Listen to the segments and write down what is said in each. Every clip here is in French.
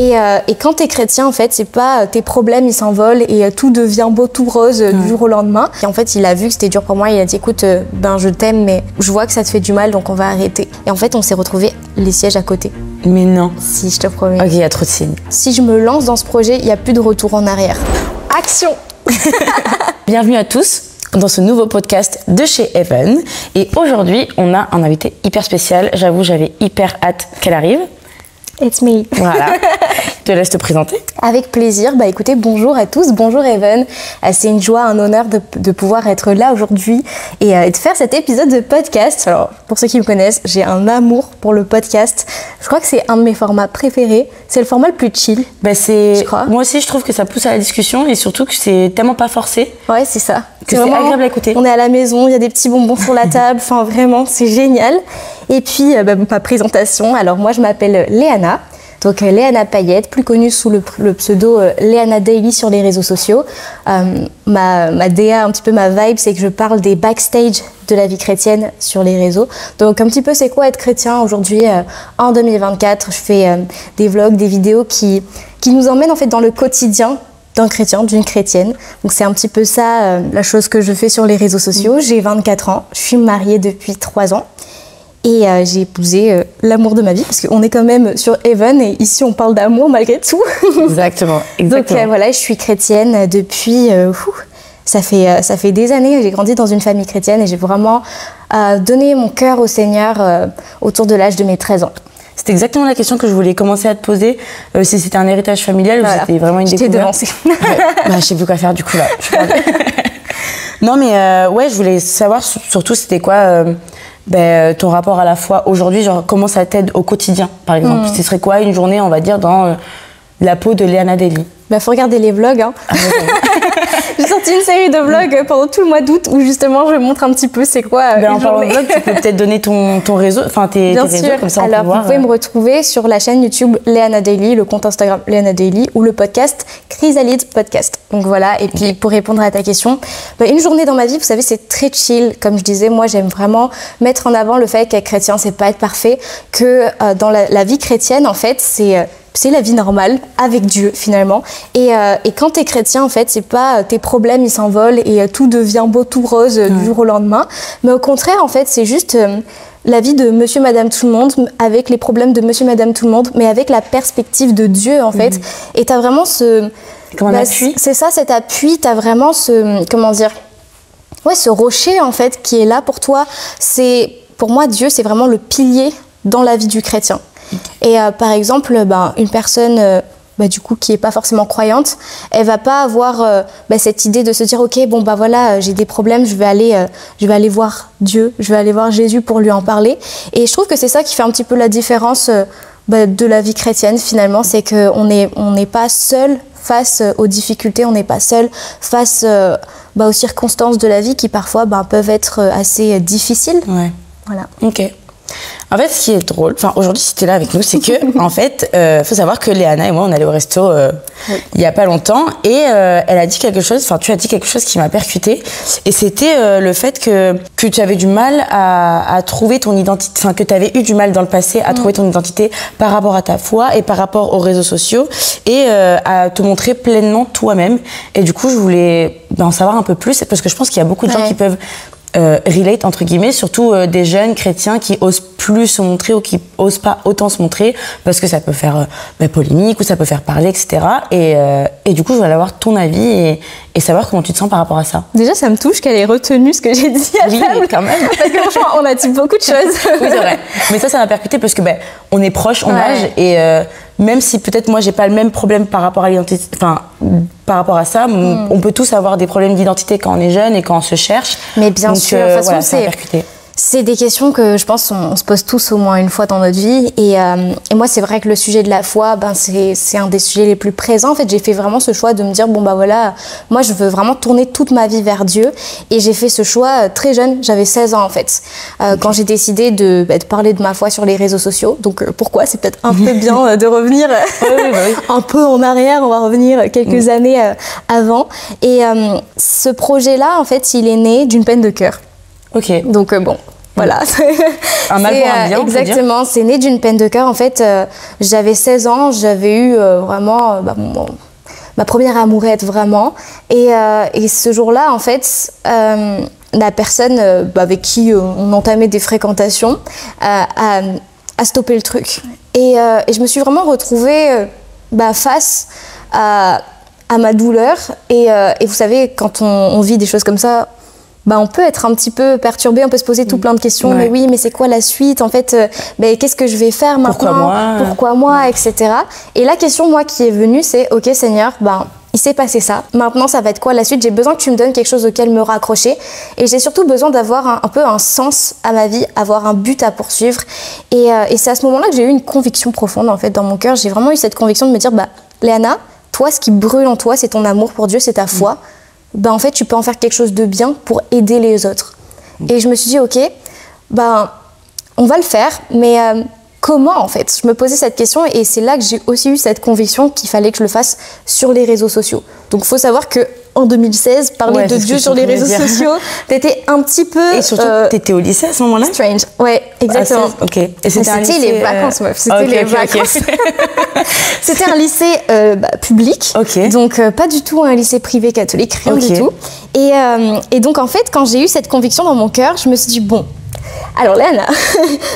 Et quand t'es chrétien, en fait, c'est pas tes problèmes, ils s'envolent et tout devient beau, tout rose du jour au lendemain. Et en fait, il a vu que c'était dur pour moi, il a dit écoute, je t'aime, mais je vois que ça te fait du mal, donc on va arrêter. Et en fait, on s'est retrouvés les sièges à côté. Mais non. Si, je te promets. Ok, il y a trop de signes. Si je me lance dans ce projet, il n'y a plus de retour en arrière. Action. Bienvenue à tous dans ce nouveau podcast de chez Even. Et aujourd'hui, on a un invité hyper spécial. J'avoue, j'avais hyper hâte qu'elle arrive. It's me. Voilà. Je te laisse te présenter. Avec plaisir. Bah écoutez, bonjour à tous, bonjour Even. C'est une joie, un honneur de pouvoir être là aujourd'hui et de faire cet épisode de podcast. Alors, pour ceux qui me connaissent, j'ai un amour pour le podcast. Je crois que c'est un de mes formats préférés. C'est le format le plus chill. Bah je crois. Moi aussi, je trouve que ça pousse à la discussion et surtout que c'est tellement pas forcé. Ouais, c'est ça. Que c'est agréable à écouter. On est à la maison, il y a des petits bonbons sur la table. Enfin, vraiment, c'est génial. Et puis, ma présentation. Alors, moi, je m'appelle Léana. Donc Léana Payette, plus connue sous le pseudo Léana Daily sur les réseaux sociaux. Ma DA, un petit peu ma vibe, c'est que je parle des backstage de la vie chrétienne sur les réseaux. Donc un petit peu c'est quoi être chrétien aujourd'hui en 2024. Je fais des vlogs, des vidéos qui nous emmènent en fait dans le quotidien d'un chrétien, d'une chrétienne. Donc c'est un petit peu ça la chose que je fais sur les réseaux sociaux. J'ai 24 ans, je suis mariée depuis 3 ans. Et j'ai épousé l'amour de ma vie, parce qu'on est quand même sur Even, et ici on parle d'amour malgré tout. Exactement. Donc voilà, je suis chrétienne depuis... ça fait des années, j'ai grandi dans une famille chrétienne et j'ai vraiment donné mon cœur au Seigneur autour de l'âge de mes 13 ans. C'était exactement la question que je voulais commencer à te poser, si c'était un héritage familial ou si c'était vraiment une découverte. Devancée. Ouais. Bah, je sais plus quoi faire du coup là. Non mais ouais, je voulais savoir surtout c'était quoi... ton rapport à la foi aujourd'hui, genre comment ça t'aide au quotidien, par exemple. Ce serait quoi une journée, on va dire, dans la peau de Léana Daily? Faut regarder les vlogs. Hein. J'ai sorti une série de vlogs pendant tout le mois d'août où justement je montre un petit peu c'est quoi en parlant de vlog, tu peux peut-être donner ton réseau, enfin tes réseaux, comme ça on peut voir. Vous pouvez me retrouver sur la chaîne YouTube Léana Daily, le compte Instagram Léana Daily ou le podcast Chrysalide Podcast. Donc voilà, et puis pour répondre à ta question, une journée dans ma vie, vous savez, c'est très chill. Comme je disais, moi j'aime vraiment mettre en avant le fait qu'être chrétien, c'est pas être parfait, que dans la vie chrétienne, en fait, c'est la vie normale avec Dieu finalement. Et quand t'es chrétien, en fait, c'est pas tes problèmes ils s'envolent et tout devient beau, tout rose du jour au lendemain. Mais au contraire, en fait, c'est juste la vie de monsieur, madame, tout le monde, avec les problèmes de monsieur, madame, tout le monde, mais avec la perspective de Dieu, en fait. Et t'as vraiment un appui. C'est ça, cet appui. T'as vraiment ce rocher, en fait, qui est là pour toi. Pour moi, Dieu, c'est vraiment le pilier dans la vie du chrétien. Et par exemple, une personne du coup qui est pas forcément croyante, elle va pas avoir cette idée de se dire ok voilà, j'ai des problèmes, je vais aller voir Dieu, je vais aller voir Jésus pour lui en parler. Et je trouve que c'est ça qui fait un petit peu la différence de la vie chrétienne finalement, c'est qu'on n'est pas seul face aux difficultés, on n'est pas seul face aux circonstances de la vie qui parfois peuvent être assez difficiles. Ouais. Voilà. Ok. En fait, ce qui est drôle, aujourd'hui, si tu es là avec nous, c'est que, en fait, faut savoir que Léana et moi, on allait au resto il y a pas longtemps et elle a dit quelque chose, tu as dit quelque chose qui m'a percutée et c'était le fait que tu avais du mal à trouver ton identité, que tu avais eu du mal dans le passé à trouver ton identité par rapport à ta foi et par rapport aux réseaux sociaux et à te montrer pleinement toi-même. Et du coup, je voulais en savoir un peu plus parce que je pense qu'il y a beaucoup de gens qui peuvent relate entre guillemets, surtout des jeunes chrétiens qui osent plus se montrer ou qui osent pas autant se montrer parce que ça peut faire polémique ou ça peut faire parler, etc. Et du coup, je voulais avoir ton avis et savoir comment tu te sens par rapport à ça. Déjà, ça me touche qu'elle ait retenu ce que j'ai dit à table. Quand même. Parce que franchement, on a dit beaucoup de choses. Oui, c'est vrai. Mais ça m'a percuté parce que on est proches en âge et même si peut-être moi j'ai pas le même problème par rapport à l'identité, par rapport à ça, on peut tous avoir des problèmes d'identité quand on est jeune et quand on se cherche. Mais bien sûr, de toute façon, ça m'a percuté. C'est des questions que je pense on se pose tous au moins une fois dans notre vie. Et moi, c'est vrai que le sujet de la foi, c'est un des sujets les plus présents. En fait, j'ai fait vraiment ce choix de me dire, voilà, moi, je veux vraiment tourner toute ma vie vers Dieu. Et j'ai fait ce choix très jeune, j'avais 16 ans en fait, quand j'ai décidé de parler de ma foi sur les réseaux sociaux. Donc pourquoi? C'est peut-être un peu bien de revenir un peu en arrière, on va revenir quelques années avant. Et ce projet-là, en fait, il est né d'une peine de cœur. Ok. Donc Voilà. Un mal pour un bien, on peut dire. Exactement, c'est né d'une peine de cœur. En fait, j'avais 16 ans, j'avais eu vraiment ma première amourette, vraiment. Et ce jour-là, en fait, la personne avec qui on entamait des fréquentations a stoppé le truc. Et je me suis vraiment retrouvée face à ma douleur. Et vous savez, quand on vit des choses comme ça, on peut être un petit peu perturbé, on peut se poser tout plein de questions. Ouais. Mais oui, mais c'est quoi la suite? En fait, qu'est-ce que je vais faire maintenant? Pourquoi moi, etc. Et la question, moi, qui est venue, c'est ok, Seigneur, il s'est passé ça. Maintenant, ça va être quoi la suite? J'ai besoin que tu me donnes quelque chose auquel me raccrocher. Et j'ai surtout besoin d'avoir un peu un sens à ma vie, avoir un but à poursuivre. Et c'est à ce moment-là que j'ai eu une conviction profonde, en fait, dans mon cœur. J'ai vraiment eu cette conviction de me dire, Léana, toi, ce qui brûle en toi, c'est ton amour pour Dieu, c'est ta foi. En fait, tu peux en faire quelque chose de bien pour aider les autres. Et je me suis dit, ok, on va le faire, mais comment, en fait? Je me posais cette question et c'est là que j'ai aussi eu cette conviction qu'il fallait que je le fasse sur les réseaux sociaux. Donc, il faut savoir qu'en 2016, parler de Dieu sur les réseaux sociaux, t'étais un petit peu... Et surtout, t'étais au lycée à ce moment-là? Strange, ouais, exactement. Ok. Et c'était les vacances, meuf. C'était les vacances. C'était un lycée public, donc pas du tout un lycée privé catholique, rien du tout. Et donc, en fait, quand j'ai eu cette conviction dans mon cœur, je me suis dit, bon... Alors Léana,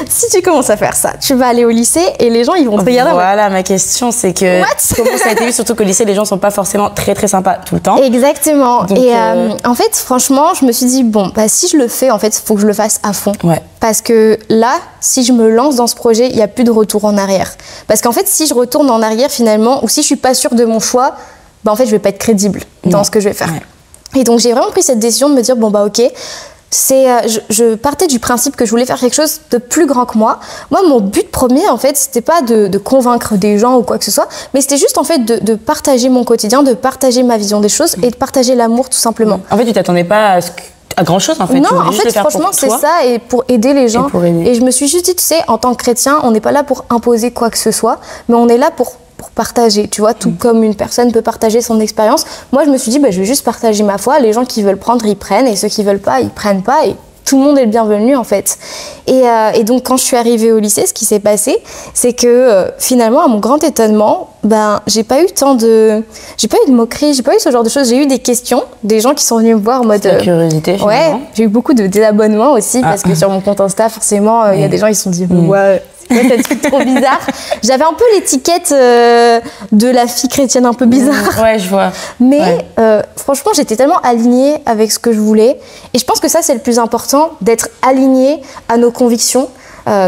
si tu commences à faire ça, tu vas aller au lycée et les gens ils vont te regarder. Voilà, ma question c'est que comment ça a été vu, surtout que au lycée les gens sont pas forcément très très sympas tout le temps. Exactement. Donc, et en fait franchement je me suis dit si je le fais en fait il faut que je le fasse à fond. Ouais. Parce que là si je me lance dans ce projet il n'y a plus de retour en arrière. Parce qu'en fait si je retourne en arrière finalement ou si je suis pas sûre de mon choix, en fait je vais pas être crédible dans ce que je vais faire. Ouais. Et donc j'ai vraiment pris cette décision de me dire ok. Je partais du principe que je voulais faire quelque chose de plus grand que moi. Moi, mon but premier, en fait, c'était pas de convaincre des gens ou quoi que ce soit, mais c'était juste, en fait, de partager mon quotidien, de partager ma vision des choses et de partager l'amour, tout simplement. En fait, tu t'attendais pas à grand chose, en fait. Non, en fait, franchement, c'est ça, et pour aider les gens. Et je me suis juste dit, tu sais, en tant que chrétien, on n'est pas là pour imposer quoi que ce soit, mais on est là pour partager, tu vois, tout comme une personne peut partager son expérience. Moi, je me suis dit, je vais juste partager ma foi. Les gens qui veulent prendre, ils prennent, et ceux qui veulent pas, ils prennent pas, et tout le monde est le bienvenu, en fait. Et donc, quand je suis arrivée au lycée, ce qui s'est passé, c'est que finalement, à mon grand étonnement, j'ai pas eu de moquerie, j'ai pas eu ce genre de choses. J'ai eu des questions, des gens qui sont venus me voir en mode... La curiosité, finalement. Ouais, j'ai eu beaucoup de désabonnements aussi, parce que sur mon compte Insta, forcément, il y a des gens qui se sont dit, c'est un truc trop bizarre. J'avais un peu l'étiquette de la fille chrétienne un peu bizarre. Ouais, je vois. Mais franchement, j'étais tellement alignée avec ce que je voulais. Et je pense que ça, c'est le plus important, d'être alignée à nos convictions,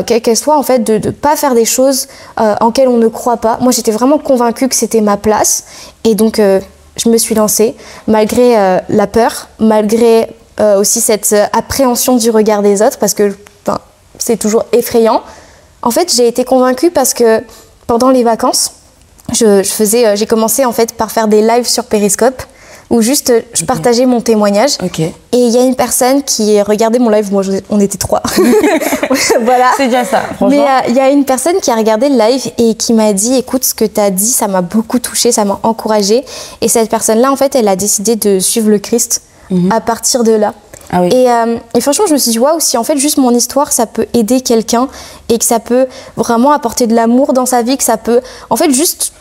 quelles qu'elles soient, en fait, de ne pas faire des choses en quelles on ne croit pas. Moi, j'étais vraiment convaincue que c'était ma place. Et donc, je me suis lancée, malgré la peur, malgré aussi cette appréhension du regard des autres, parce que c'est toujours effrayant. En fait, j'ai été convaincue parce que pendant les vacances, j'ai commencé en fait par faire des lives sur Periscope où juste je partageais mon témoignage. Et il y a une personne qui regardait mon live, moi on était 3. Voilà. C'est déjà ça, franchement. Mais il y a une personne qui a regardé le live et qui m'a dit, écoute, ce que tu as dit, ça m'a beaucoup touchée, ça m'a encouragée. Et cette personne-là, en fait, elle a décidé de suivre le Christ à partir de là. Ah oui. Et franchement, je me suis dit, waouh, si en fait juste mon histoire, ça peut aider quelqu'un et que ça peut vraiment apporter de l'amour dans sa vie, que ça peut en fait juste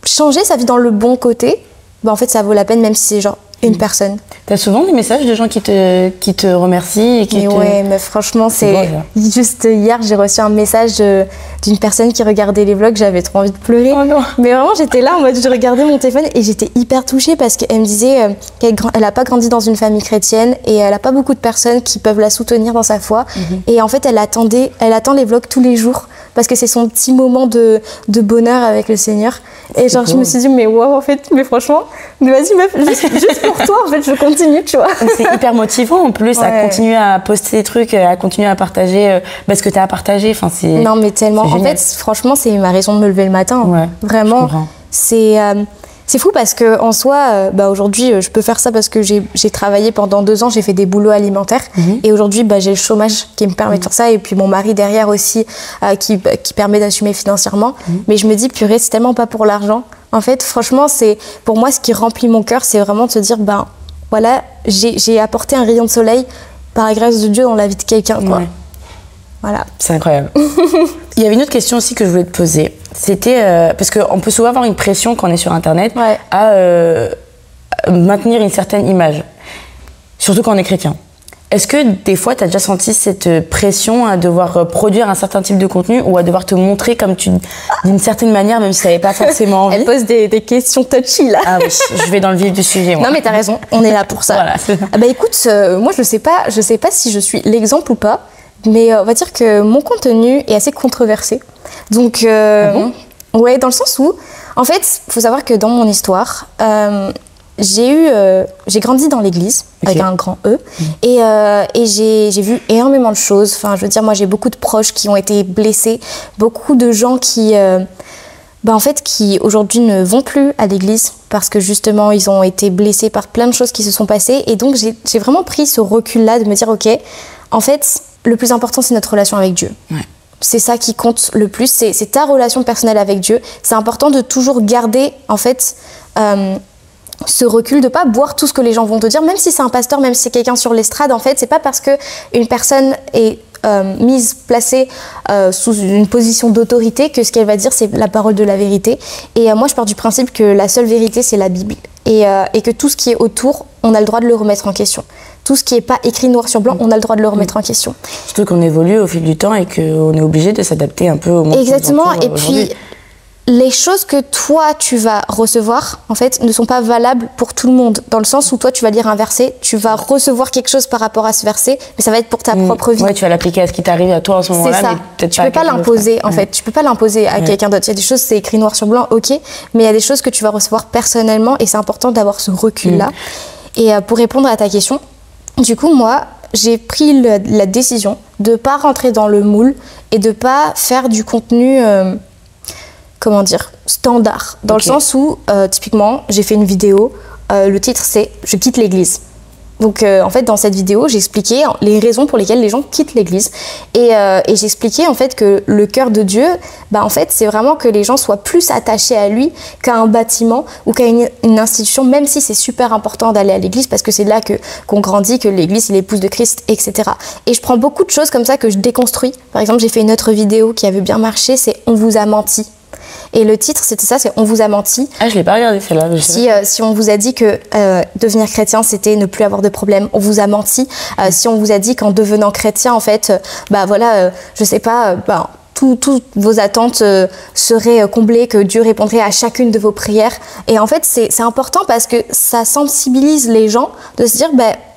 changer sa vie dans le bon côté, en fait ça vaut la peine même si c'est genre une personne. T'as souvent des messages de gens qui te remercient et qui ouais, mais franchement, c'est juste hier, j'ai reçu un message d'une personne qui regardait les vlogs, j'avais trop envie de pleurer. Oh non. Mais vraiment, j'étais là en mode, je regardais mon téléphone et j'étais hyper touchée parce qu'elle me disait qu'elle n'a pas grandi dans une famille chrétienne et elle n'a pas beaucoup de personnes qui peuvent la soutenir dans sa foi. Et en fait, elle attend les vlogs tous les jours parce que c'est son petit moment de bonheur avec le Seigneur. Et genre, je me suis dit, mais waouh, en fait, mais franchement, mais vas-y meuf, juste pour toi, en fait, je continue, tu vois. C'est hyper motivant en plus, à continuer à poster des trucs, à continuer à partager ce que tu as à partager. Enfin, non, mais tellement. En fait, franchement, c'est ma raison de me lever le matin. Ouais, vraiment. C'est fou parce qu'en soi, aujourd'hui, je peux faire ça parce que j'ai travaillé pendant 2 ans, j'ai fait des boulots alimentaires. Et aujourd'hui, j'ai le chômage qui me permet de faire ça. Et puis mon mari derrière aussi qui permet d'assumer financièrement. Mais je me dis, purée, c'est tellement pas pour l'argent. En fait, franchement, c'est pour moi, ce qui remplit mon cœur, c'est vraiment de se dire, voilà, j'ai apporté un rayon de soleil par la grâce de Dieu dans la vie de quelqu'un, quoi. Voilà. C'est incroyable. Il y avait une autre question aussi que je voulais te poser. C'était, parce qu'on peut souvent avoir une pression quand on est sur Internet à maintenir une certaine image, surtout quand on est chrétien. Est-ce que des fois, tu as déjà senti cette pression à devoir produire un certain type de contenu ou à devoir te montrer comme d'une certaine manière, même si tu n'avais pas forcément envie? Elle pose des questions touchy, là. Ah oui, je vais dans le vif du sujet, moi. Non, mais t'as raison, on est là pour ça. Voilà. Ah bah écoute, moi, je sais pas si je suis l'exemple ou pas, mais on va dire que mon contenu est assez controversé. Donc, ouais, dans le sens où, en fait, il faut savoir que dans mon histoire, j'ai grandi dans l'église, avec un grand E, et j'ai vu énormément de choses. Enfin, je veux dire, moi, j'ai beaucoup de proches qui ont été blessés, beaucoup de gens qui, en fait, qui aujourd'hui ne vont plus à l'église parce que justement, ils ont été blessés par plein de choses qui se sont passées. Et donc, j'ai vraiment pris ce recul-là de me dire, ok, en fait, le plus important, c'est notre relation avec Dieu. Ouais. C'est ça qui compte le plus, c'est ta relation personnelle avec Dieu. C'est important de toujours garder, en fait, ce recul, de pas boire tout ce que les gens vont te dire, même si c'est un pasteur, même si c'est quelqu'un sur l'estrade. En fait, c'est pas parce que une personne est placée sous une position d'autorité que ce qu'elle va dire, c'est la parole de la vérité. Et moi, je pars du principe que la seule vérité, c'est la Bible. Et que tout ce qui est autour, on a le droit de le remettre en question. Tout ce qui n'est pas écrit noir sur blanc, on a le droit de le remettre en question. Surtout qu'on évolue au fil du temps et qu'on est obligé de s'adapter un peu au monde. Exactement. Et puis, les choses que toi, tu vas recevoir, en fait, ne sont pas valables pour tout le monde. Dans le sens où toi, tu vas lire un verset, tu vas recevoir quelque chose par rapport à ce verset, mais ça va être pour ta propre vie. Ouais, tu vas l'appliquer à ce qui t'arrive à toi en ce moment-là. C'est ça. Mais tu peux pas l'imposer, en fait. Tu peux pas l'imposer à quelqu'un d'autre. Il y a des choses, c'est écrit noir sur blanc, ok, mais il y a des choses que tu vas recevoir personnellement et c'est important d'avoir ce recul-là. Et pour répondre à ta question, du coup, moi, j'ai pris la décision de ne pas rentrer dans le moule et de ne pas faire du contenu, comment dire, standard. Dans le sens où, typiquement, j'ai fait une vidéo, le titre c'est « Je quitte l'église ». Donc, en fait, dans cette vidéo, j'expliquais les raisons pour lesquelles les gens quittent l'église. Et j'expliquais, en fait, que le cœur de Dieu, en fait, c'est vraiment que les gens soient plus attachés à lui qu'à un bâtiment ou qu'à une institution, même si c'est super important d'aller à l'église parce que c'est là qu'on grandit, que l'église, c'est l'épouse de Christ, etc. Et je prends beaucoup de choses comme ça que je déconstruis. Par exemple, j'ai fait une autre vidéo qui avait bien marché, c'est « On vous a menti ». Et le titre, c'était ça, c'est « On vous a menti ». Ah, je l'ai pas regardé celle-là. Si on vous a dit que devenir chrétien, c'était ne plus avoir de problème, on vous a menti. Si on vous a dit qu'en devenant chrétien, en fait, je sais pas, toutes vos attentes seraient comblées, que Dieu répondrait à chacune de vos prières. Et en fait, c'est important parce que ça sensibilise les gens de se dire,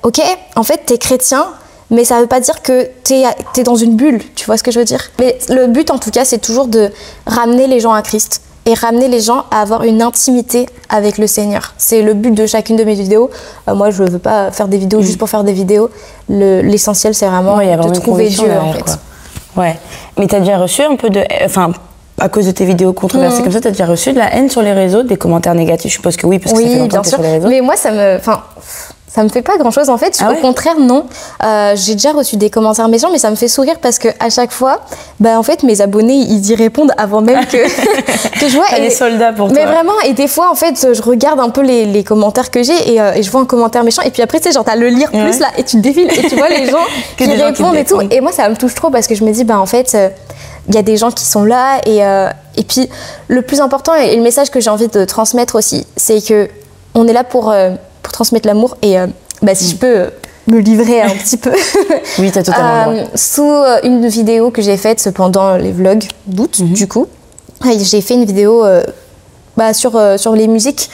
ok, en fait, t'es chrétien, mais ça ne veut pas dire que t'es dans une bulle, tu vois ce que je veux dire? Mais le but, en tout cas, c'est toujours de ramener les gens à Christ et ramener les gens à avoir une intimité avec le Seigneur. C'est le but de chacune de mes vidéos. Moi, je ne veux pas faire des vidéos juste pour faire des vidéos. L'essentiel, c'est vraiment de trouver Dieu, en fait. Quoi. Ouais. Mais tu as déjà reçu un peu de... Enfin, à cause de tes vidéos controversées comme ça, tu as déjà reçu de la haine sur les réseaux, des commentaires négatifs? Je suppose que oui, parce que ça fait longtemps que t'es sur les réseaux. Mais moi, ça me fait pas grand chose en fait. Au contraire, non. J'ai déjà reçu des commentaires méchants, mais ça me fait sourire parce que à chaque fois, en fait, mes abonnés, ils y répondent avant même que je vois. T'as des soldats pour toi. Mais vraiment, et des fois, en fait, je regarde un peu les commentaires que j'ai et je vois un commentaire méchant. Et puis après, tu sais, genre, t'as le lire plus là et tu défiles et tu vois les gens qui répondent et tout. Et moi, ça me touche trop parce que je me dis, en fait, il y a des gens qui sont là et puis le plus important et le message que j'ai envie de transmettre aussi, c'est que on est là pour transmettre l'amour et si je peux me livrer un petit peu. Oui, t'as totalement le droit. Sous une vidéo que j'ai faite pendant les vlogs d'août, du coup, j'ai fait une vidéo sur les musiques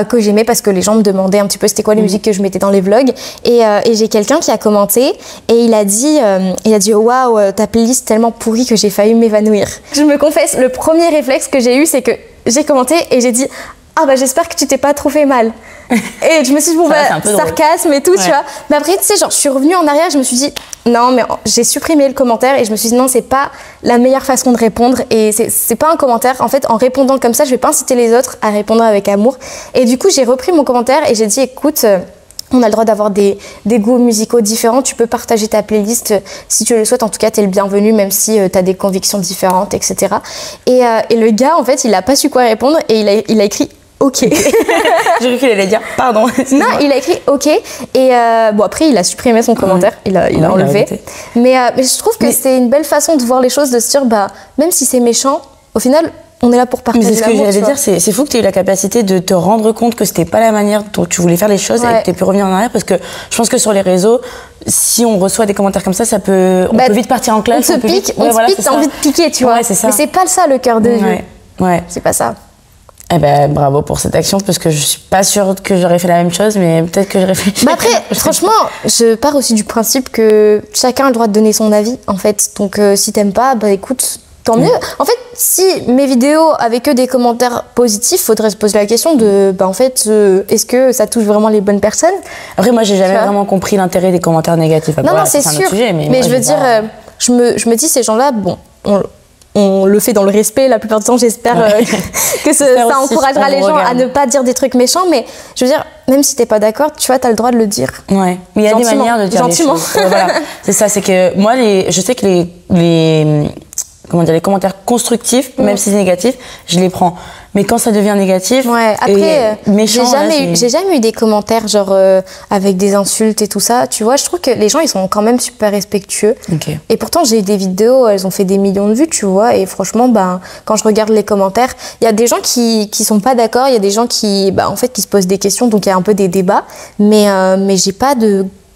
que j'aimais parce que les gens me demandaient un petit peu c'était quoi les musiques que je mettais dans les vlogs et j'ai quelqu'un qui a commenté et il a dit waouh, ta playlist tellement pourrie que j'ai failli m'évanouir. Je me confesse, le premier réflexe que j'ai eu, c'est que j'ai commenté et j'ai dit j'espère que tu t'es pas trop fait mal. Et je me suis dit, sarcasme et tout, tu vois. Mais après, tu sais, je suis revenue en arrière, je me suis dit, non, mais j'ai supprimé le commentaire et je me suis dit, non, c'est pas la meilleure façon de répondre et c'est pas un commentaire. En fait, en répondant comme ça, je vais pas inciter les autres à répondre avec amour. Et du coup, j'ai repris mon commentaire et j'ai dit, écoute, on a le droit d'avoir des goûts musicaux différents. Tu peux partager ta playlist si tu le souhaites. En tout cas, t'es le bienvenu, même si tu as des convictions différentes, etc. Et le gars, en fait, il a pas su quoi répondre et il a écrit OK. J'ai cru qu'il allait dire pardon. Non, il a écrit OK. Et bon, après, il a supprimé son commentaire. Il a enlevé. Mais je trouve que c'est une belle façon de voir les choses, de se dire, bah, même si c'est méchant, au final, on est là pour partager l'amour. Mais c'est ce que j'allais dire, c'est fou que tu aies eu la capacité de te rendre compte que c'était pas la manière dont tu voulais faire les choses et que tu pu revenir en arrière, parce que je pense que sur les réseaux, si on reçoit des commentaires comme ça, on peut vite partir en clash. On se pique, t'as envie de piquer, tu vois. C'est ça. Mais c'est pas ça le cœur de Dieu. Ouais. C'est pas ça. Eh ben, bravo pour cette action, parce que je suis pas sûre que j'aurais fait la même chose, mais peut-être que j'aurais fait... Bah après, franchement, je pars aussi du principe que chacun a le droit de donner son avis, en fait. Donc, si t'aimes pas, bah écoute, tant mieux. En fait, si mes vidéos avaient que des commentaires positifs, faudrait se poser la question de, bah en fait, est-ce que ça touche vraiment les bonnes personnes? Après, moi, j'ai jamais vraiment compris l'intérêt des commentaires négatifs. Non, c'est sûr. Sujet, mais moi, je veux dire, je me dis, ces gens-là, bon, on le fait dans le respect la plupart du temps, j'espère que ça encouragera les gens à ne pas dire des trucs méchants, mais je veux dire, même si t'es pas d'accord, tu vois, t'as le droit de le dire. Ouais, mais il y a des manières de dire les choses. Voilà. C'est ça, c'est que moi, je sais que les commentaires constructifs, même si c'est négatif, je les prends. Mais quand ça devient négatif, après, méchant, j'ai jamais eu des commentaires genre avec des insultes et tout ça. Tu vois, je trouve que les gens, ils sont quand même super respectueux. Okay. Et pourtant, j'ai eu des vidéos, elles ont fait des millions de vues, tu vois. Et franchement, ben, quand je regarde les commentaires, il y a des gens qui sont pas d'accord, il y a des gens qui se posent des questions, donc il y a un peu des débats. Mais j'ai pas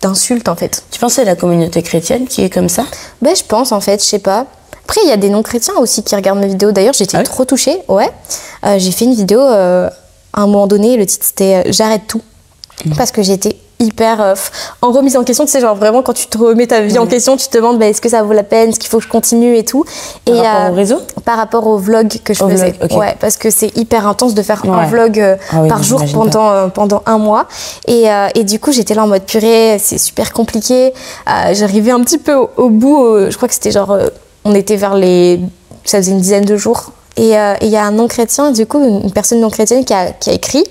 d'insultes, en fait. Tu penses que c'est la communauté chrétienne qui est comme ça? Ben, je pense, en fait, je sais pas. Après, il y a des non-chrétiens aussi qui regardent mes vidéos. D'ailleurs, j'étais trop touchée. Ouais. J'ai fait une vidéo à un moment donné. Le titre, c'était J'arrête tout. Parce que j'étais hyper en remise en question. Tu sais, genre vraiment, quand tu te remets ta vie en question, tu te demandes est-ce que ça vaut la peine, est-ce qu'il faut que je continue et tout. Par rapport au réseau? Par rapport au vlog que je faisais. Ouais, parce que c'est hyper intense de faire un vlog par jour pendant un mois. Et du coup, j'étais là en mode purée, c'est super compliqué. J'arrivais un petit peu au bout. Je crois que c'était genre... on était ça faisait une dizaine de jours. Et il y a un non-chrétien, du coup, une personne non-chrétienne qui a écrit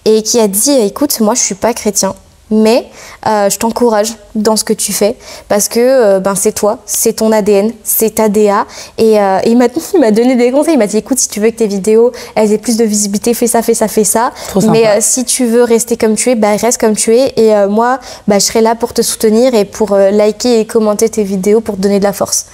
et qui a dit, écoute, moi, je suis pas chrétien, mais je t'encourage dans ce que tu fais parce que c'est toi, c'est ton ADN, c'est ta DA. Et il m'a donné des conseils. Il m'a dit, écoute, si tu veux que tes vidéos elles aient plus de visibilité, fais ça, fais ça, fais ça. Mais si tu veux rester comme tu es, reste comme tu es. Et moi, je serai là pour te soutenir et pour liker et commenter tes vidéos pour te donner de la force.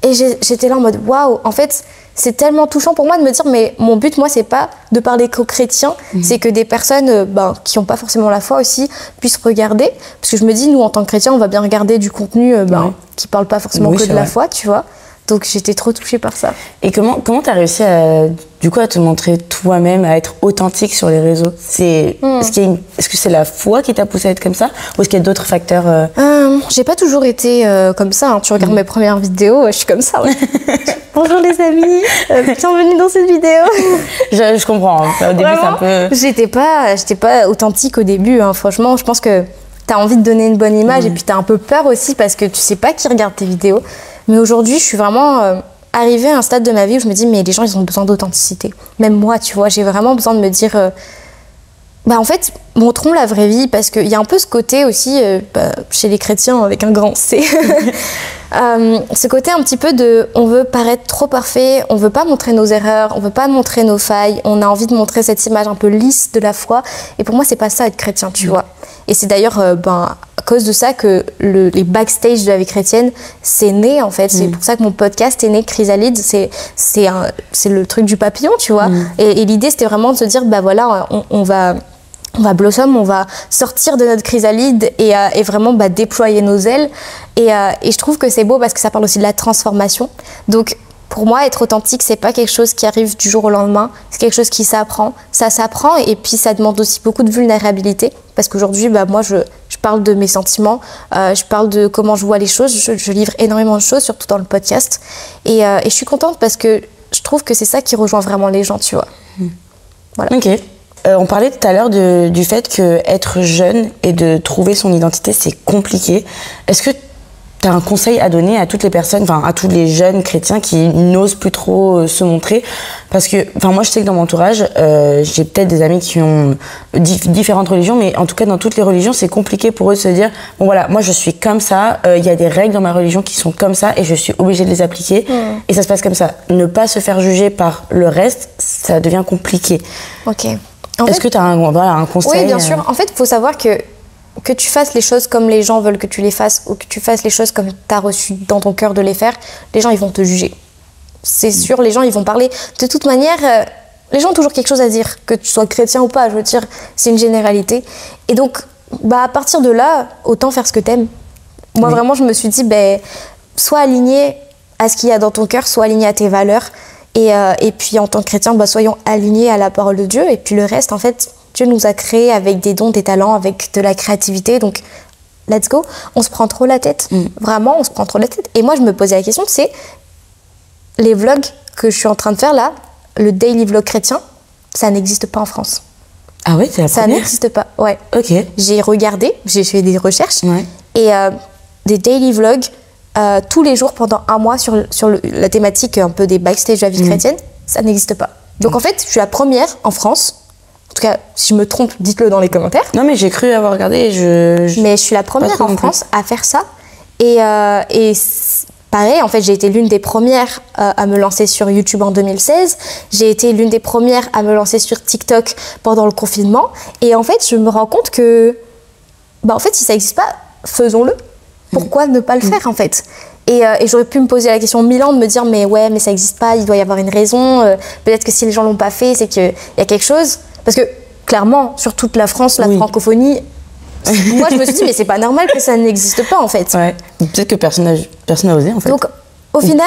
Et j'étais là en mode waouh, en fait, c'est tellement touchant pour moi de me dire, mais mon but, moi, c'est pas de parler qu'aux chrétiens, c'est que des personnes qui n'ont pas forcément la foi aussi puissent regarder. Parce que je me dis, nous, en tant que chrétiens, on va bien regarder du contenu qui parle pas forcément que de la foi, tu vois. Donc j'étais trop touchée par ça. Et comment t'as réussi à te montrer toi-même, à être authentique sur les réseaux? Est-ce que c'est la foi qui t'a poussée à être comme ça, ou est-ce qu'il y a d'autres facteurs J'ai pas toujours été comme ça. Hein. Tu regardes mes premières vidéos, je suis comme ça. Ouais. Bonjour les amis, bienvenue dans cette vidéo. Je comprends. Hein. Au début, c'est un peu. J'étais pas authentique au début. Hein. Franchement, je pense que t'as envie de donner une bonne image et puis t'as un peu peur aussi parce que tu sais pas qui regarde tes vidéos. Mais aujourd'hui, je suis vraiment arrivée à un stade de ma vie où je me dis, mais les gens, ils ont besoin d'authenticité. Même moi, tu vois, j'ai vraiment besoin de me dire, en fait, montrons la vraie vie, parce qu'il y a un peu ce côté aussi, chez les chrétiens, avec un grand C, ce côté un petit peu de, on veut paraître trop parfait, on veut pas montrer nos erreurs, on veut pas montrer nos failles, on a envie de montrer cette image un peu lisse de la foi. Et pour moi, c'est pas ça être chrétien, tu vois. Et c'est d'ailleurs à cause de ça que les backstage de la vie chrétienne, c'est né en fait. C'est pour ça que mon podcast est né, Chrysalide. C'est le truc du papillon, tu vois. Et l'idée, c'était vraiment de se dire, on va blossom, on va sortir de notre chrysalide et vraiment déployer nos ailes. Et je trouve que c'est beau parce que ça parle aussi de la transformation. Donc, pour moi, être authentique, c'est pas quelque chose qui arrive du jour au lendemain. C'est quelque chose qui s'apprend. Ça s'apprend et puis ça demande aussi beaucoup de vulnérabilité. Parce qu'aujourd'hui, moi, je parle de mes sentiments, je parle de comment je vois les choses. Je livre énormément de choses, surtout dans le podcast. Et je suis contente parce que je trouve que c'est ça qui rejoint vraiment les gens, tu vois. Voilà. Ok. On parlait tout à l'heure du fait qu'être jeune et de trouver son identité, c'est compliqué. Est-ce que tu as un conseil à donner à toutes les personnes, enfin à tous les jeunes chrétiens qui n'osent plus trop se montrer? Parce que, moi je sais que dans mon entourage, j'ai peut-être des amis qui ont différentes religions, mais en tout cas dans toutes les religions, c'est compliqué pour eux de se dire, bon voilà, moi je suis comme ça, il y a des règles dans ma religion qui sont comme ça et je suis obligée de les appliquer. Et ça se passe comme ça. Ne pas se faire juger par le reste, ça devient compliqué. Ok. Est-ce que tu as un conseil? Oui, bien sûr. En fait, il faut savoir que tu fasses les choses comme les gens veulent que tu les fasses ou que tu fasses les choses comme tu as reçu dans ton cœur de les faire, les gens, ils vont te juger. C'est sûr, les gens, ils vont parler. De toute manière, les gens ont toujours quelque chose à dire, que tu sois chrétien ou pas. Je veux dire, c'est une généralité. Et donc, à partir de là, autant faire ce que t'aimes. Moi, vraiment, je me suis dit, sois aligné à ce qu'il y a dans ton cœur, sois aligné à tes valeurs. Et puis, en tant que chrétien, soyons alignés à la parole de Dieu. Et puis, le reste, en fait, Dieu nous a créés avec des dons, des talents, avec de la créativité. Donc, let's go. On se prend trop la tête. Vraiment, on se prend trop la tête. Et moi, je me posais la question, c'est les vlogs que je suis en train de faire là, le daily vlog chrétien, ça n'existe pas en France. Ah ouais, c'est la première? Ça n'existe pas, ouais. Ok. J'ai regardé, j'ai fait des recherches. Ouais. Et des daily vlogs tous les jours pendant un mois sur la thématique un peu des backstage de la vie chrétienne, ça n'existe pas. Donc en fait, je suis la première en France. En tout cas, si je me trompe, dites-le dans les commentaires. Non, mais j'ai cru avoir regardé. Mais je suis la première en France à faire ça. Et pareil, en fait, j'ai été l'une des premières à me lancer sur YouTube en 2016. J'ai été l'une des premières à me lancer sur TikTok pendant le confinement. Et en fait, je me rends compte que, en fait, si ça n'existe pas, faisons-le. Pourquoi ne pas le faire, en fait? Et j'aurais pu me poser la question 1000 ans de me dire, mais ça n'existe pas, il doit y avoir une raison. Peut-être que si les gens ne l'ont pas fait, c'est qu'il y a quelque chose. Parce que, clairement, sur toute la France, la francophonie, moi, je me suis dit, mais c'est pas normal que ça n'existe pas, en fait. Ouais. Peut-être que personne n'a osé, en fait. Donc, au final,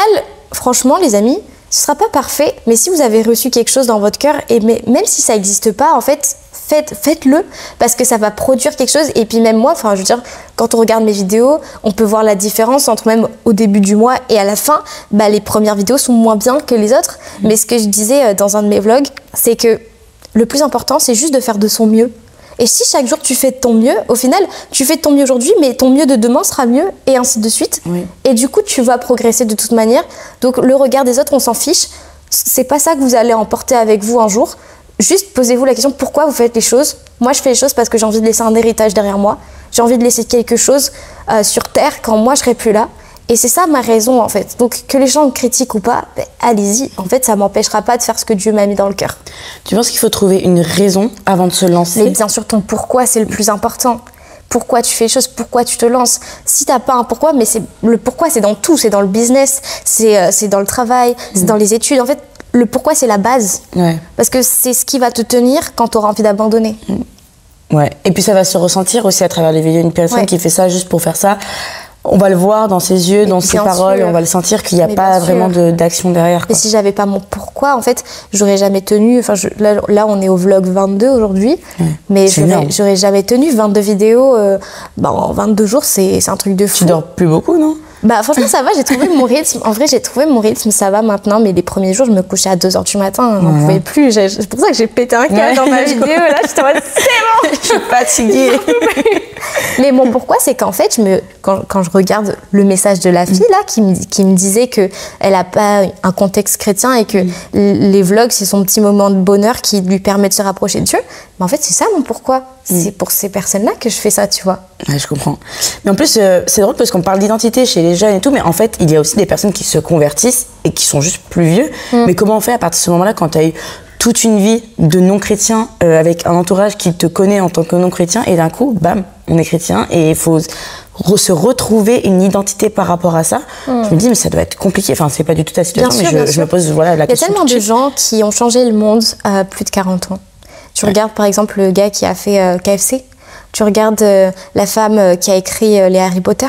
franchement, les amis, ce sera pas parfait, mais si vous avez reçu quelque chose dans votre cœur, et même si ça n'existe pas, en fait, faites-le, parce que ça va produire quelque chose. Et puis même moi, je veux dire, quand on regarde mes vidéos, on peut voir la différence entre même au début du mois et à la fin, les premières vidéos sont moins bien que les autres. Mais ce que je disais dans un de mes vlogs, c'est que le plus important, c'est juste de faire de son mieux. Et si chaque jour tu fais de ton mieux, au final, tu fais de ton mieux aujourd'hui, mais ton mieux de demain sera mieux, et ainsi de suite. Oui. Et du coup, tu vas progresser de toute manière. Donc le regard des autres, on s'en fiche. C'est pas ça que vous allez emporter avec vous un jour. Juste posez-vous la question, pourquoi vous faites les choses? Moi, je fais les choses parce que j'ai envie de laisser un héritage derrière moi. J'ai envie de laisser quelque chose sur Terre quand moi, je serai plus là. Et c'est ça ma raison, en fait. Donc, que les gens me critiquent ou pas, allez-y. En fait, ça m'empêchera pas de faire ce que Dieu m'a mis dans le cœur. Tu penses qu'il faut trouver une raison avant de se lancer? Mais bien sûr, ton pourquoi, c'est le plus important. Pourquoi tu fais les choses, pourquoi tu te lances. Si t'as pas un pourquoi, mais le pourquoi, c'est dans tout. C'est dans le business, c'est dans le travail, c'est dans les études. En fait, le pourquoi, c'est la base. Ouais. Parce que c'est ce qui va te tenir quand tu auras envie d'abandonner. Ouais. Et puis, ça va se ressentir aussi à travers les vidéos. Une personne qui fait ça juste pour faire ça, on va le voir dans ses yeux, dans ses paroles, on va le sentir qu'il n'y a pas vraiment d'action derrière. Et si j'avais pas mon pourquoi, en fait, j'aurais jamais tenu. Là, on est au vlog 22 aujourd'hui, mais j'aurais jamais tenu 22 vidéos en 22 jours. C'est un truc de fou. Tu dors plus beaucoup, non? Franchement, ça va, j'ai trouvé mon rythme. En vrai, j'ai trouvé mon rythme, ça va maintenant. Mais les premiers jours, je me couchais à 2h du matin, j'en pouvais plus. C'est pour ça que j'ai pété un câble dans ma vidéo. Là, j'étais en mode, c'est bon, je suis fatiguée. Mais mon pourquoi, c'est qu'en fait, quand je regarde le message de la fille là, qui me disait qu'elle n'a pas un contexte chrétien et que les vlogs, c'est son petit moment de bonheur qui lui permet de se rapprocher de Dieu, en fait, c'est ça mon pourquoi. C'est pour ces personnes-là que je fais ça, tu vois. Ouais, je comprends. Mais en plus, c'est drôle parce qu'on parle d'identité chez les jeunes et tout, mais en fait, il y a aussi des personnes qui se convertissent et qui sont juste plus vieux. Mais comment on fait à partir de ce moment-là, quand tu as eu toute une vie de non-chrétien, avec un entourage qui te connaît en tant que non-chrétien, et d'un coup, bam, on est chrétien, et il faut se retrouver une identité par rapport à ça. Je me dis, mais ça doit être compliqué. Enfin, c'est pas du tout ta situation, mais je me pose la question. Il y a tellement de gens qui ont changé le monde à plus de 40 ans. Tu regardes par exemple le gars qui a fait KFC, tu regardes la femme qui a écrit les Harry Potter.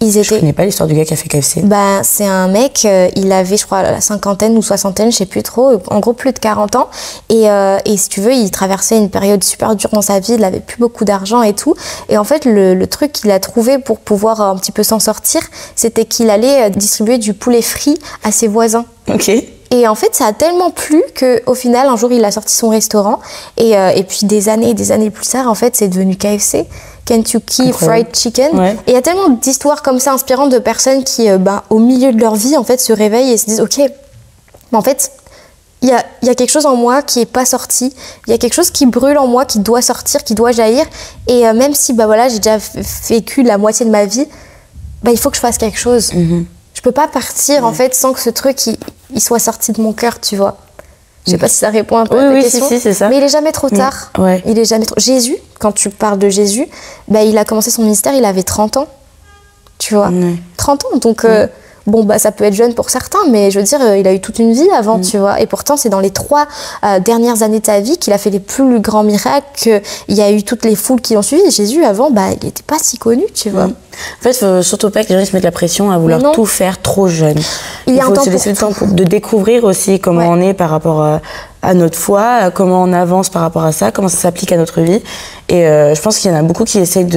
Je connais pas l'histoire du gars qui a fait KFC. C'est un mec, il avait je crois la cinquantaine ou soixantaine, je sais plus trop, en gros plus de 40 ans. Et si tu veux, il traversait une période super dure dans sa vie, il avait plus beaucoup d'argent et tout. Et en fait, le truc qu'il a trouvé pour pouvoir un petit peu s'en sortir, c'était qu'il allait distribuer du poulet frit à ses voisins. Ok. Et en fait, ça a tellement plu qu'au final, un jour, il a sorti son restaurant. Et puis, des années plus tard, en fait, c'est devenu KFC, Kentucky Fried Chicken. Ouais. Et il y a tellement d'histoires comme ça inspirantes de personnes qui, au milieu de leur vie, en fait, se réveillent et se disent « Ok, en fait, il y a quelque chose en moi qui n'est pas sorti. Il y a quelque chose qui brûle en moi, qui doit sortir, qui doit jaillir. Et même si, j'ai déjà vécu la moitié de ma vie, il faut que je fasse quelque chose. Je peux pas partir en fait sans que ce truc il soit sorti de mon cœur, tu vois. Je sais pas si ça répond un peu à ta question. Si, c'est ça. Mais il est jamais trop tard. Ouais. Il est jamais trop... Jésus, quand tu parles de Jésus, bah, il a commencé son ministère, il avait 30 ans. Tu vois, 30 ans. Donc, bon, bah, ça peut être jeune pour certains, mais je veux dire, il a eu toute une vie avant, tu vois. Et pourtant, c'est dans les 3 dernières années de sa vie qu'il a fait les plus grands miracles, qu'il y a eu toutes les foules qui ont suivi. Jésus, avant, bah, il n'était pas si connu, tu vois. En fait, il faut surtout pas que les gens se mettent la pression à vouloir tout faire trop jeune. Il faut se laisser le temps de découvrir aussi comment on est par rapport à notre foi, comment on avance par rapport à ça, comment ça s'applique à notre vie. Et je pense qu'il y en a beaucoup qui essayent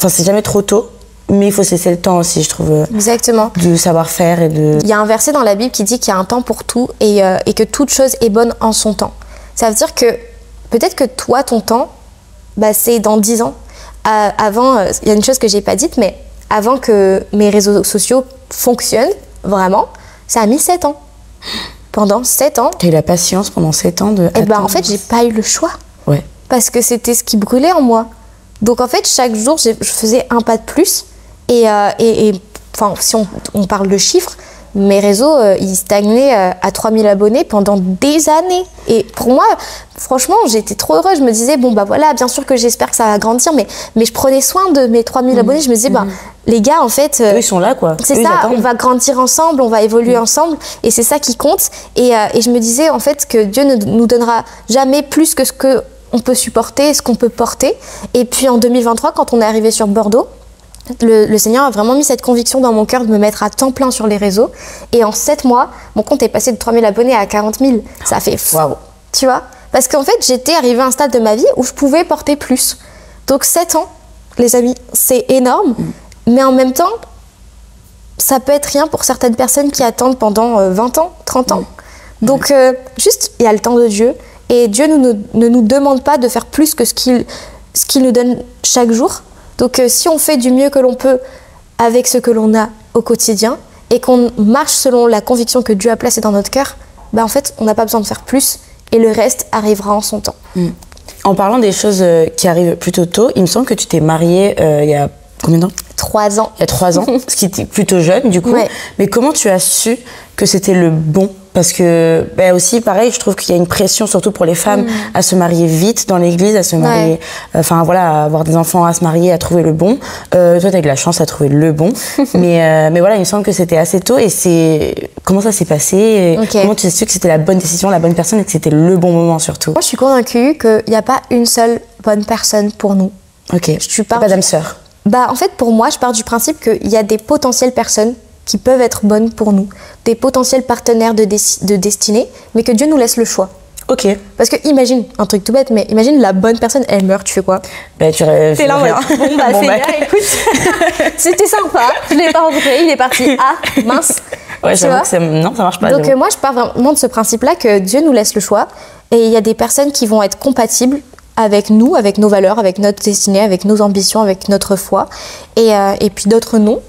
Enfin, c'est jamais trop tôt, mais il faut se laisser le temps aussi, je trouve. Exactement. De savoir faire et de... Il y a un verset dans la Bible qui dit qu'il y a un temps pour tout et que toute chose est bonne en son temps. Ça veut dire que peut-être que toi, ton temps, bah, c'est dans 10 ans. Avant, il y a une chose que j'ai pas dite, mais avant que mes réseaux sociaux fonctionnent vraiment, ça a mis 7 ans. Pendant 7 ans... Tu as eu la patience pendant 7 ans de... Eh ben, en fait, j'ai pas eu le choix. Ouais. Parce que c'était ce qui brûlait en moi. Donc en fait, chaque jour, je faisais un pas de plus. Et enfin, si on parle de chiffres, mes réseaux, ils stagnaient à 3000 abonnés pendant des années. Et pour moi, franchement, j'étais trop heureuse. Je me disais, bon, bah voilà, bien sûr que j'espère que ça va grandir, mais je prenais soin de mes 3000 abonnés. Je me disais, bah, les gars, en fait... eux, ils sont là, quoi. C'est ça, on va grandir ensemble, on va évoluer ensemble, et c'est ça qui compte. Et je me disais, en fait, que Dieu ne nous donnera jamais plus que ce que on peut supporter, ce qu'on peut porter. Et puis en 2023, quand on est arrivé sur Bordeaux, le Seigneur a vraiment mis cette conviction dans mon cœur de me mettre à temps plein sur les réseaux. Et en 7 mois, mon compte est passé de 3000 abonnés à 40 000. Ça fait waouh. Tu vois? Parce qu'en fait, j'étais arrivée à un stade de ma vie où je pouvais porter plus. Donc 7 ans, les amis, c'est énorme. Mais en même temps, ça peut être rien pour certaines personnes qui attendent pendant 20 ans, 30 ans. Donc juste, il y a le temps de Dieu. Et Dieu ne nous demande pas de faire plus que ce qu'il nous donne chaque jour. Donc si on fait du mieux que l'on peut avec ce que l'on a au quotidien et qu'on marche selon la conviction que Dieu a placée dans notre cœur, bah en fait, on n'a pas besoin de faire plus et le reste arrivera en son temps. En parlant des choses qui arrivent plutôt tôt, il me semble que tu t'es mariée il y a combien de temps? 3 ans. Il y a 3 ans, ce qui était plutôt jeune du coup. Ouais. Mais comment tu as su que c'était le bon? Parce que aussi, pareil, je trouve qu'il y a une pression, surtout pour les femmes, à se marier vite dans l'église, à se marier, enfin voilà, à avoir des enfants, à se marier, à trouver le bon. Toi, t'as eu de la chance à trouver le bon. mais voilà, il me semble que c'était assez tôt. Et comment ça s'est passé? Comment tu as su que c'était la bonne décision, la bonne personne et que c'était le bon moment surtout? Moi, je suis convaincue qu'il n'y a pas une seule bonne personne pour nous. Ok, je pas d'âme sœur. Bah, en fait, pour moi, je pars du principe qu'il y a des potentielles personnes qui peuvent être bonnes pour nous, des potentiels partenaires de destinée, mais que Dieu nous laisse le choix. Ok. Parce que imagine, un truc tout bête, mais imagine la bonne personne, elle meurt, tu fais quoi? T'es là, ouais. Bon bah Seigneur, écoute, c'était sympa, je l'ai pas rencontré, il est parti. Ah, mince. Ouais, j'avoue que non, ça marche pas. Donc moi, je pars vraiment de ce principe-là que Dieu nous laisse le choix, et il y a des personnes qui vont être compatibles avec nous, avec nos valeurs, avec notre destinée, avec nos ambitions, avec notre foi, et puis d'autres non.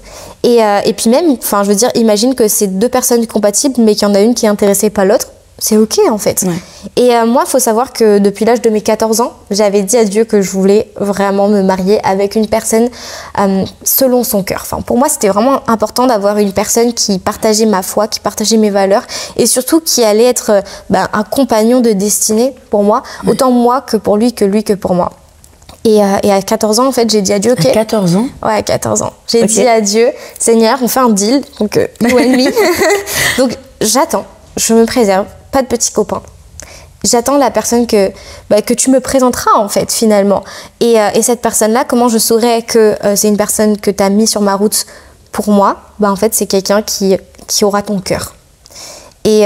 Et puis même, enfin, je veux dire, imagine que c'est 2 personnes compatibles, mais qu'il y en a une qui est intéressée par l'autre. C'est ok en fait. Ouais. Et moi, il faut savoir que depuis l'âge de mes 14 ans, j'avais dit à Dieu que je voulais vraiment me marier avec une personne selon son cœur. Enfin, pour moi, c'était vraiment important d'avoir une personne qui partageait ma foi, qui partageait mes valeurs et surtout qui allait être un compagnon de destinée pour moi, autant moi que pour lui que pour moi. Et à 14 ans, en fait, j'ai dit à Dieu, ok. À 14 ans? Ouais, à 14 ans. J'ai dit à Dieu, Seigneur, on fait un deal, donc you and me. Donc, j'attends, je me préserve, pas de petits copains. J'attends la personne que tu me présenteras, en fait, finalement. Et cette personne-là, comment je saurais que c'est une personne que tu as mis sur ma route pour moi? En fait, c'est quelqu'un qui aura ton cœur. Et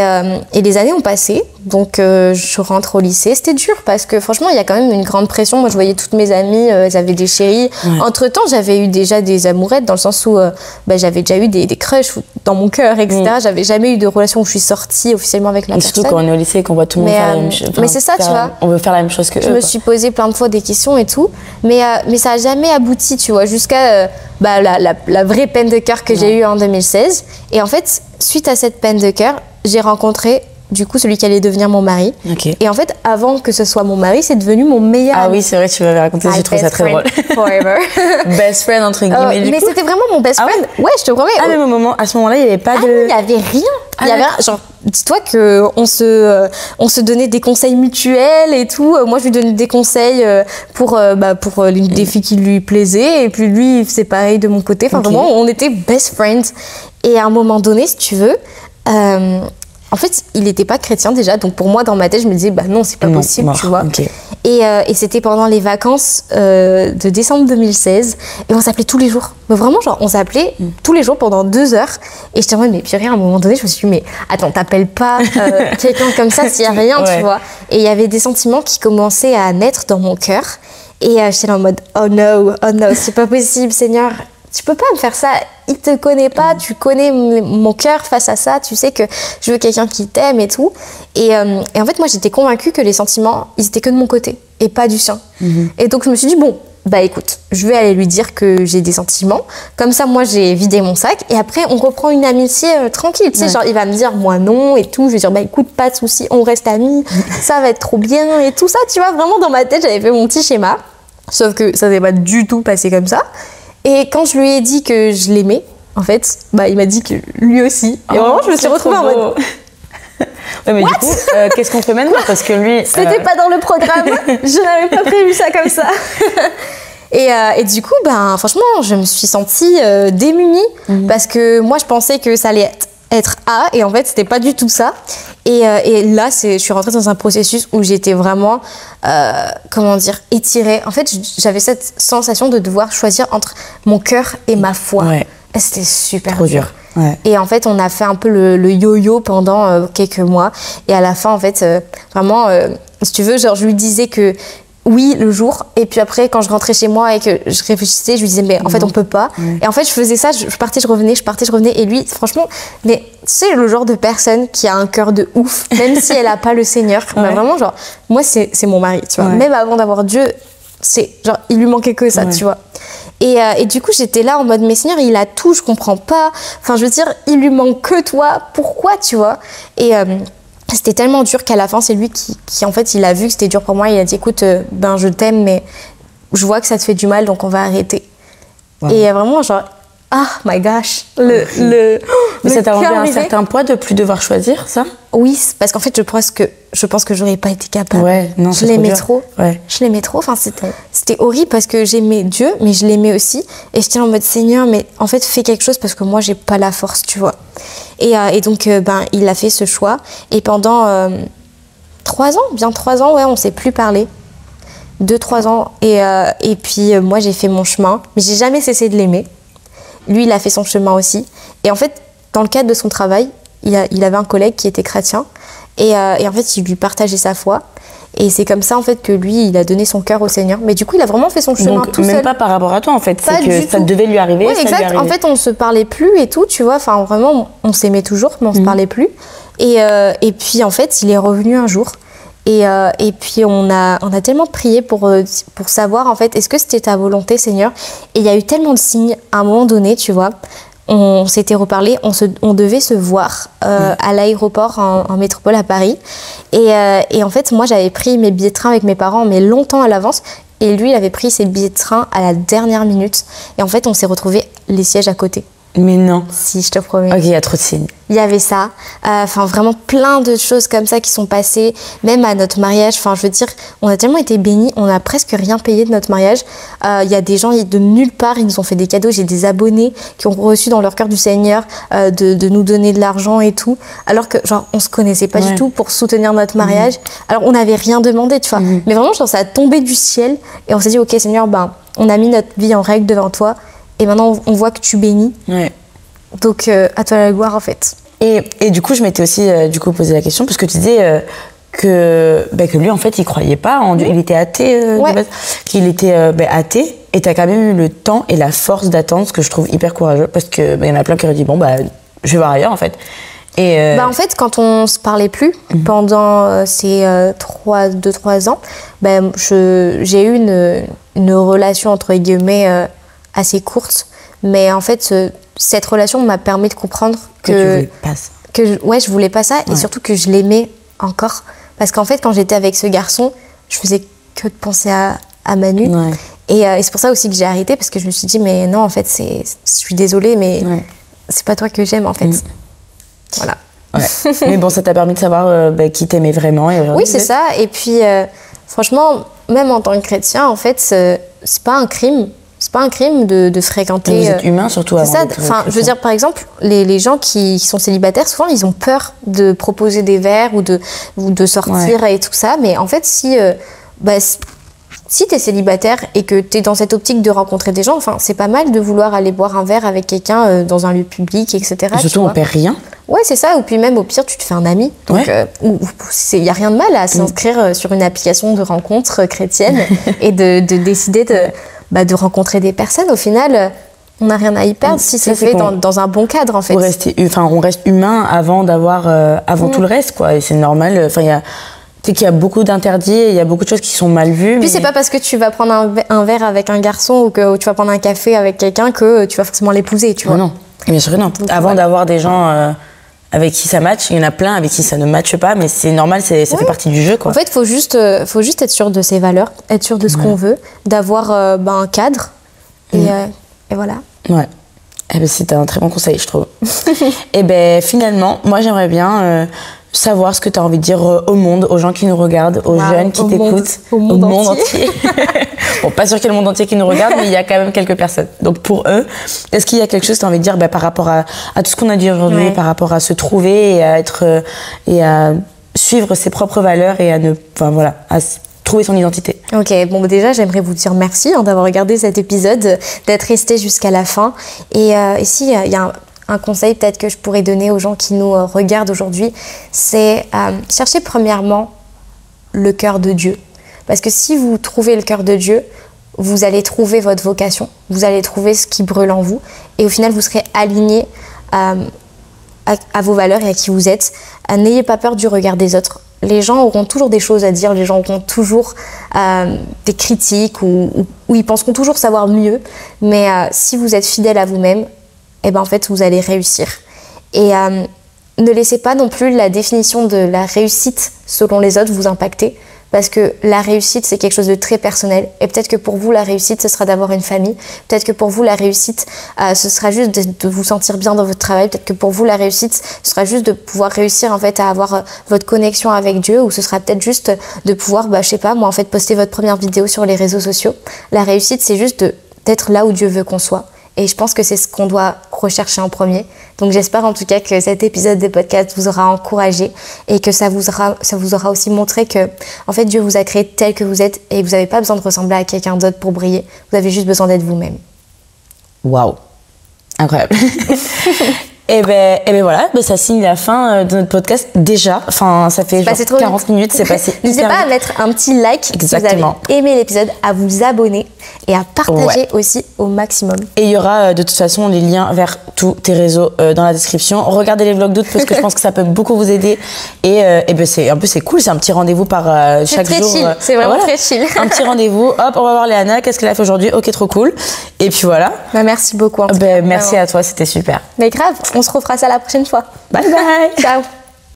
les années ont passé, donc je rentre au lycée. C'était dur parce que franchement, il y a quand même une grande pression. Moi, je voyais toutes mes amies, elles avaient des chéris. Ouais. Entre-temps, j'avais eu déjà des amourettes dans le sens où j'avais déjà eu des crushs dans mon cœur, etc. J'avais jamais eu de relation où je suis sortie officiellement avec la personne. Surtout quand on est au lycée et qu'on voit tout le monde faire la même chose. Mais c'est ça, tu vois. On veut faire la même chose que eux. Je me suis posé plein de fois des questions et tout. Mais ça n'a jamais abouti, tu vois, jusqu'à la vraie peine de cœur que j'ai eue en 2016. Et en fait, suite à cette peine de cœur, j'ai rencontré du coup celui qui allait devenir mon mari. Okay. Et en fait, avant que ce soit mon mari, c'est devenu mon meilleur ami. Ah oui, c'est vrai que tu m'avais raconté, j'ai trouvé ça très drôle. Forever. Best friend entre guillemets. Mais c'était vraiment mon best friend. Ouais, je te promets. Ah mais à ce moment-là, il n'y avait pas de... il n'y avait rien. Il y avait rien. Genre, dis-toi que on se donnait des conseils mutuels et tout. Moi, je lui donnais des conseils pour l'une des filles qui lui plaisaient, et puis lui, il faisait pareil de mon côté. Enfin, vraiment, on était best friends. Et à un moment donné, si tu veux, en fait, il n'était pas chrétien déjà, donc pour moi, dans ma tête, je me disais, bah non, c'est pas possible, tu vois. Okay. Et c'était pendant les vacances de décembre 2016, et on s'appelait tous les jours. Mais vraiment, genre, on s'appelait tous les jours pendant 2 heures, et j'étais en mode, mais purée, à un moment donné, je me suis dit, mais attends, t'appelles pas quelqu'un comme ça s'il y a rien, tu vois. Et il y avait des sentiments qui commençaient à naître dans mon cœur, et j'étais là en mode, oh no, c'est pas possible, Seigneur. Tu peux pas me faire ça, il te connaît pas, tu connais mon cœur face à ça, tu sais que je veux quelqu'un qui t'aime et tout. Et en fait, moi, j'étais convaincue que les sentiments, ils étaient que de mon côté et pas du sien. Et donc, je me suis dit, bon, bah écoute, je vais aller lui dire que j'ai des sentiments. Comme ça, moi, j'ai vidé mon sac. Et après, on reprend une amitié tranquille. Tu sais, genre, il va me dire, moi non et tout. Je vais dire, bah écoute, pas de souci, on reste amis, ça va être trop bien et tout ça. Tu vois, vraiment, dans ma tête, j'avais fait mon petit schéma. Sauf que ça s'est pas du tout passé comme ça. Et quand je lui ai dit que je l'aimais, en fait, bah, il m'a dit que lui aussi. Et vraiment, je me suis retrouvée en mode... Ouais, mais du coup, qu'est-ce qu'on fait maintenant? Parce que lui... C'était pas dans le programme. Je n'avais pas prévu ça comme ça. Et du coup, ben, franchement, je me suis sentie démunie. Parce que moi, je pensais que ça allait être A. Et en fait, c'était pas du tout ça. Et là, je suis rentrée dans un processus où j'étais vraiment, étirée. En fait, j'avais cette sensation de devoir choisir entre mon cœur et ma foi. Ouais. Et c'était super dur. Ouais. Et en fait, on a fait un peu le yo-yo pendant quelques mois. Et à la fin, en fait, vraiment, si tu veux, genre, je lui disais que oui, le jour. Et puis après, quand je rentrais chez moi et que je réfléchissais, je lui disais, mais en fait, on peut pas. Et en fait, je faisais ça, je partais, je revenais. Et lui, franchement, mais c'est le genre de personne qui a un cœur de ouf, même si elle a pas le Seigneur. Bah, vraiment, genre, moi, c'est mon mari, tu vois. Même avant d'avoir Dieu, c'est genre, il lui manquait que ça, tu vois. Et du coup, j'étais là en mode, mais Seigneur, il a tout, je comprends pas. Enfin, je veux dire, il lui manque que toi. Pourquoi, tu vois? Et c'était tellement dur qu'à la fin, c'est lui qui en fait, il a vu que c'était dur pour moi. Il a dit, écoute, ben, je t'aime, mais je vois que ça te fait du mal, donc on va arrêter. Wow. Et vraiment, genre, ah my gosh, mais ça t'a rendu un certain poids de plus devoir choisir, ça? Oui, parce qu'en fait, je pense que j'aurais pas été capable. Ouais, non, je l'aimais trop. Ouais. Je l'aimais trop. Enfin, c'était horrible parce que j'aimais Dieu, mais je l'aimais aussi. Et j'étais en mode, Seigneur, mais en fait, fais quelque chose parce que moi, j'ai pas la force, tu vois. Et donc, ben, il a fait ce choix. Et pendant 3 ans, bien 3 ans, ouais, on s'est plus parlé. 2-3 ans. Et puis, moi, j'ai fait mon chemin. Mais j'ai jamais cessé de l'aimer. Lui, il a fait son chemin aussi. Et en fait, dans le cadre de son travail, il avait un collègue qui était chrétien. Et en fait, il lui partageait sa foi. Et c'est comme ça, en fait, que lui, il a donné son cœur au Seigneur. Mais du coup, il a vraiment fait son chemin tout seul. Donc, même pas par rapport à toi, en fait. C'est que ça devait lui arriver. Oui, exact. En fait, on se parlait plus et tout, tu vois. Enfin, vraiment, on s'aimait toujours, mais on se parlait plus. Et puis, en fait, il est revenu un jour. Et puis, on a tellement prié pour savoir, en fait, est-ce que c'était ta volonté, Seigneur? Et il y a eu tellement de signes à un moment donné, tu vois. On s'était reparlé, on devait se voir à l'aéroport en métropole à Paris. Et en fait, moi, j'avais pris mes billets de train avec mes parents, mais longtemps à l'avance. Et lui, il avait pris ses billets de train à la dernière minute. Et en fait, on s'est retrouvés les sièges à côté. Mais non. Si, je te promets. Ok, il y a trop de signes. Il y avait ça. Enfin, vraiment plein de choses comme ça qui sont passées. Même à notre mariage. Enfin, je veux dire, on a tellement été bénis. On n'a presque rien payé de notre mariage. Il y a des gens de nulle part, ils nous ont fait des cadeaux. J'ai des abonnés qui ont reçu dans leur cœur du Seigneur de nous donner de l'argent et tout. Alors que, genre, on se connaissait pas du tout pour soutenir notre mariage. Alors, on n'avait rien demandé, tu vois. Mais vraiment, genre, ça a tombé du ciel. Et on s'est dit, ok, Seigneur, ben, on a mis notre vie en règle devant toi. Et maintenant, on voit que tu bénis. Ouais. Donc, à toi la gloire, en fait. Et du coup, je m'étais aussi posé la question, parce que tu disais que lui, en fait, il croyait pas en Dieu. Il était athée de base. Qu'il était athée. Et tu as quand même eu le temps et la force d'attendre, ce que je trouve hyper courageux. Parce qu'il y en a plein qui auraient dit, bon, je vais voir ailleurs, en fait. Et en fait, quand on se parlait plus, pendant ces 2-3 ans, j'ai eu une relation, entre guillemets, assez courte, mais en fait cette relation m'a permis de comprendre que tu voulais pas ça. Je voulais pas ça, et surtout que je l'aimais encore, parce qu'en fait quand j'étais avec ce garçon, je faisais que de penser à Manu, et c'est pour ça aussi que j'ai arrêté, parce que je me suis dit mais non, en fait je suis désolée, mais c'est pas toi que j'aime, en fait. Voilà. Ouais. Mais bon, ça t'a permis de savoir qui t'aimait vraiment. Et oui, c'est ça. Et puis, franchement, même en tant que chrétien, en fait, c'est pas un crime. C'est pas un crime de fréquenter. Mais vous êtes humain surtout avant. C'est ça. Enfin, je veux dire, par exemple, les gens qui sont célibataires, souvent, ils ont peur de proposer des verres ou de sortir et tout ça. Mais en fait, si t'es célibataire et que t'es dans cette optique de rencontrer des gens, enfin, c'est pas mal de vouloir aller boire un verre avec quelqu'un dans un lieu public, etc. Et surtout, on perd rien. Ouais, c'est ça. Ou puis même, au pire, tu te fais un ami. Donc, il n'y a rien de mal à s'inscrire sur une application de rencontre chrétienne et de décider de rencontrer des personnes. Au final, on n'a rien à y perdre si c'est fait dans un bon cadre, en fait. On reste humain avant d'avoir tout le reste, quoi. Et c'est normal. Enfin, qu'il y a beaucoup d'interdits et il y a beaucoup de choses qui sont mal vues. Puis c'est pas parce que tu vas prendre un verre avec un garçon ou que tu vas prendre un café avec quelqu'un que tu vas forcément l'épouser, tu vois. Non, bien sûr que non. Donc, avant d'avoir des gens avec qui ça match, il y en a plein avec qui ça ne matche pas, mais c'est normal, ça fait partie du jeu, quoi. En fait, faut juste être sûr de ses valeurs, être sûr de ce qu'on veut, d'avoir un cadre et voilà. Ouais. Eh ben, c'était un très bon conseil, je trouve. Et ben finalement, moi j'aimerais bien savoir ce que tu as envie de dire au monde, aux gens qui nous regardent, aux jeunes qui t'écoutent, au monde entier. Bon, pas sûr qu'il y ait le monde entier qui nous regarde, mais il y a quand même quelques personnes. Donc pour eux, est-ce qu'il y a quelque chose que tu as envie de dire par rapport à tout ce qu'on a dit aujourd'hui, par rapport à se trouver et à suivre ses propres valeurs et à trouver son identité. Ok, bon déjà j'aimerais vous dire merci d'avoir regardé cet épisode, d'être resté jusqu'à la fin. Et ici il y a un conseil peut-être que je pourrais donner aux gens qui nous regardent aujourd'hui, c'est chercher premièrement le cœur de Dieu. Parce que si vous trouvez le cœur de Dieu, vous allez trouver votre vocation, vous allez trouver ce qui brûle en vous, et au final vous serez aligné à vos valeurs et à qui vous êtes. N'ayez pas peur du regard des autres. Les gens auront toujours des choses à dire, les gens auront toujours des critiques ou ils penseront toujours savoir mieux. Mais si vous êtes fidèle à vous-même, en fait, vous allez réussir. Et ne laissez pas non plus la définition de la réussite selon les autres vous impacter. Parce que la réussite, c'est quelque chose de très personnel. Et peut-être que pour vous, la réussite, ce sera d'avoir une famille. Peut-être que pour vous, la réussite, ce sera juste de vous sentir bien dans votre travail. Peut-être que pour vous, la réussite, ce sera juste de pouvoir réussir en fait, à avoir votre connexion avec Dieu. Ou ce sera peut-être juste de pouvoir, je sais pas, moi, en fait, poster votre première vidéo sur les réseaux sociaux. La réussite, c'est juste d'être là où Dieu veut qu'on soit. Et je pense que c'est ce qu'on doit rechercher en premier. Donc j'espère en tout cas que cet épisode de podcast vous aura encouragé et que ça vous aura aussi montré que en fait Dieu vous a créé tel que vous êtes et vous n'avez pas besoin de ressembler à quelqu'un d'autre pour briller. Vous avez juste besoin d'être vous-même. Waouh, incroyable. Et ben voilà, ça signe la fin de notre podcast déjà. Enfin, ça fait genre 40 minutes, c'est passé. N'hésitez pas à mettre un petit like si vous avez aimé l'épisode, à vous abonner et à partager aussi au maximum. Et il y aura de toute façon les liens vers tous tes réseaux dans la description. Regardez les vlogs d'août parce que je pense que ça peut beaucoup vous aider. Et ben c'est cool, c'est un petit rendez-vous par chaque jour. C'est très chill, c'est vraiment très chill. Un petit rendez-vous, hop, on va voir Léana, qu'est-ce qu'elle a fait aujourd'hui, ok, trop cool. Et puis voilà. Merci beaucoup. Merci à toi, c'était super. Mais grave, on se refera ça la prochaine fois. Bye bye. Ciao.